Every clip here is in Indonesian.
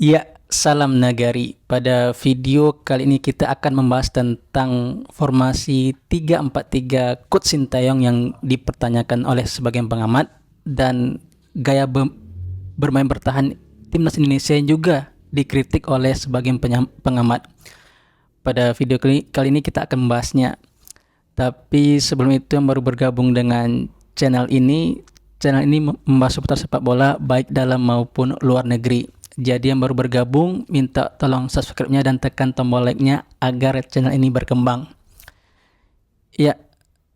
Ya, salam nagari. Pada video kali ini kita akan membahas tentang formasi 3-4-3 Coach Sintayong yang dipertanyakan oleh sebagian pengamat dan gaya bermain bertahan timnas Indonesia yang juga dikritik oleh sebagian pengamat. Pada video kali ini kita akan membahasnya. Tapi sebelum itu yang baru bergabung dengan channel ini membahas seputar sepak bola baik dalam maupun luar negeri. Jadi yang baru bergabung, minta tolong subscribe-nya dan tekan tombol like-nya agar channel ini berkembang. Ya,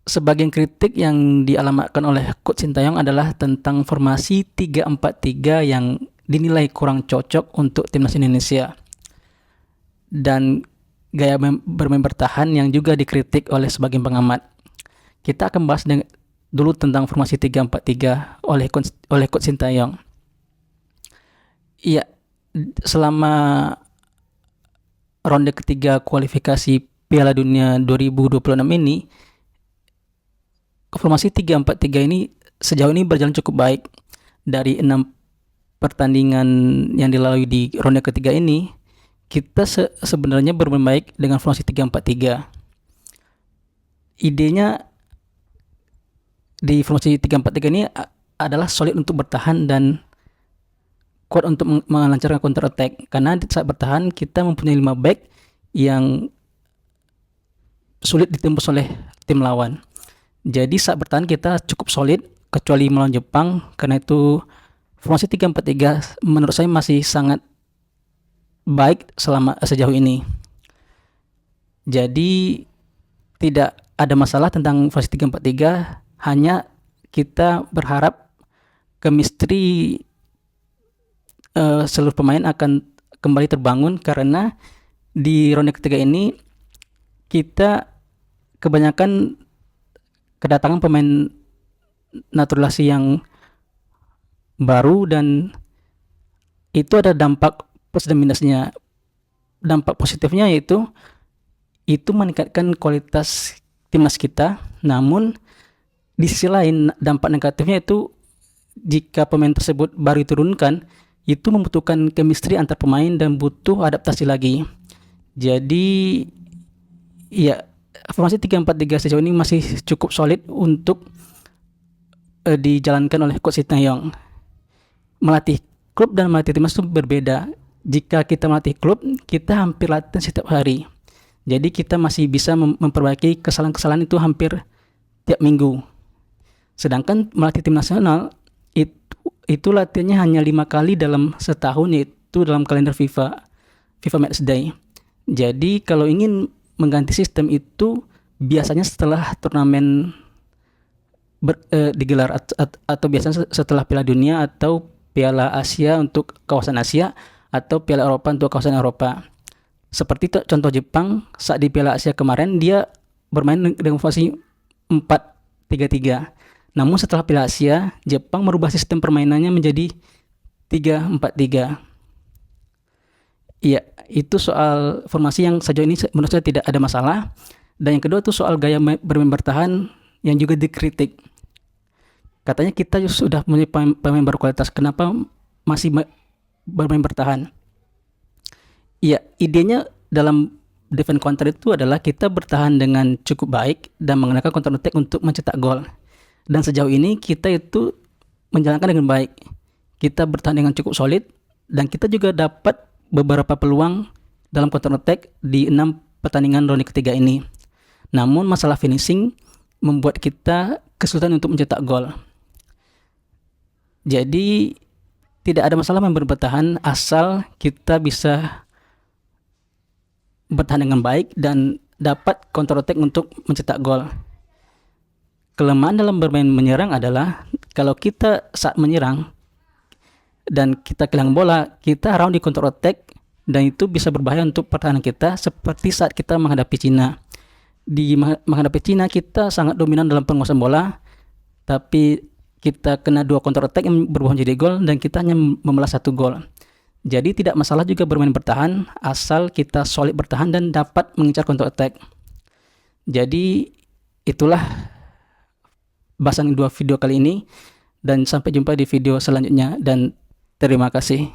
sebagian kritik yang dialamatkan oleh Coach Sintayong adalah tentang formasi 3-4-3 yang dinilai kurang cocok untuk timnas Indonesia. Dan gaya bermain bertahan yang juga dikritik oleh sebagian pengamat. Kita akan bahas dulu tentang formasi 3-4-3 oleh Coach Sintayong. Iya, selama ronde ketiga kualifikasi Piala Dunia 2026 ini, formasi 3-4-3 ini sejauh ini berjalan cukup baik. Dari 6 pertandingan yang dilalui di ronde ketiga ini, kita sebenarnya bermain baik dengan formasi 3-4-3. Idenya di formasi 3-4-3 ini adalah solid untuk bertahan dan kuat untuk melancarkan counter attack, karena saat bertahan kita mempunyai 5 back yang sulit ditembus oleh tim lawan. Jadi saat bertahan kita cukup solid kecuali melawan Jepang. Karena itu formasi 3-4-3 menurut saya masih sangat baik sejauh ini. Jadi tidak ada masalah tentang formasi 3-4-3, hanya kita berharap chemistry seluruh pemain akan kembali terbangun, karena di ronde ketiga ini kita kebanyakan kedatangan pemain naturalisasi yang baru, dan itu ada dampak plus dan minusnya. Dampak positifnya yaitu meningkatkan kualitas timnas kita, namun di sisi lain dampak negatifnya itu jika pemain tersebut baru diturunkan, itu membutuhkan chemistry antar pemain dan butuh adaptasi lagi. Jadi ya, formasi 3-4-3 sejauh ini masih cukup solid untuk dijalankan oleh Coach Sintayong. Melatih klub dan melatih timnas itu berbeda. Jika kita melatih klub, kita hampir latihan setiap hari. Jadi kita masih bisa memperbaiki kesalahan-kesalahan itu hampir tiap minggu. Sedangkan melatih tim nasional itu latihannya hanya 5 kali dalam setahun, yaitu dalam kalender FIFA Matchday. Jadi kalau ingin mengganti sistem itu biasanya setelah turnamen digelar atau biasanya setelah Piala Dunia atau Piala Asia untuk kawasan Asia atau Piala Eropa untuk kawasan Eropa. Seperti contoh Jepang saat di Piala Asia kemarin, dia bermain dengan formasi 4-3-3. Namun setelah Piala Asia, Jepang merubah sistem permainannya menjadi 3-4-3. Iya, itu soal formasi yang sejauh ini menurut saya tidak ada masalah. Dan yang kedua itu soal gaya bermain bertahan yang juga dikritik. Katanya kita sudah punya pemain berkualitas, kenapa masih bermain bertahan? Iya, idenya dalam defense counter itu adalah kita bertahan dengan cukup baik dan menggunakan counter attack untuk mencetak gol. Dan sejauh ini kita itu menjalankan dengan baik. Kita bertahan dengan cukup solid dan kita juga dapat beberapa peluang dalam counter attack di 6 pertandingan ronde ketiga ini. Namun masalah finishing membuat kita kesulitan untuk mencetak gol. Jadi tidak ada masalah bertahan asal kita bisa bertahan dengan baik dan dapat counter attack untuk mencetak gol. Kelemahan dalam bermain menyerang adalah kalau kita saat menyerang dan kita kehilangan bola, kita round di counter attack, dan itu bisa berbahaya untuk pertahanan kita, seperti saat kita menghadapi Cina. Di menghadapi Cina kita sangat dominan dalam penguasaan bola, tapi kita kena 2 counter attack yang berubah menjadi gol dan kita hanya memelas 1 gol. Jadi tidak masalah juga bermain bertahan asal kita solid bertahan dan dapat mengincar counter attack. Jadi itulah bahasan 2 video kali ini, dan sampai jumpa di video selanjutnya, dan terima kasih.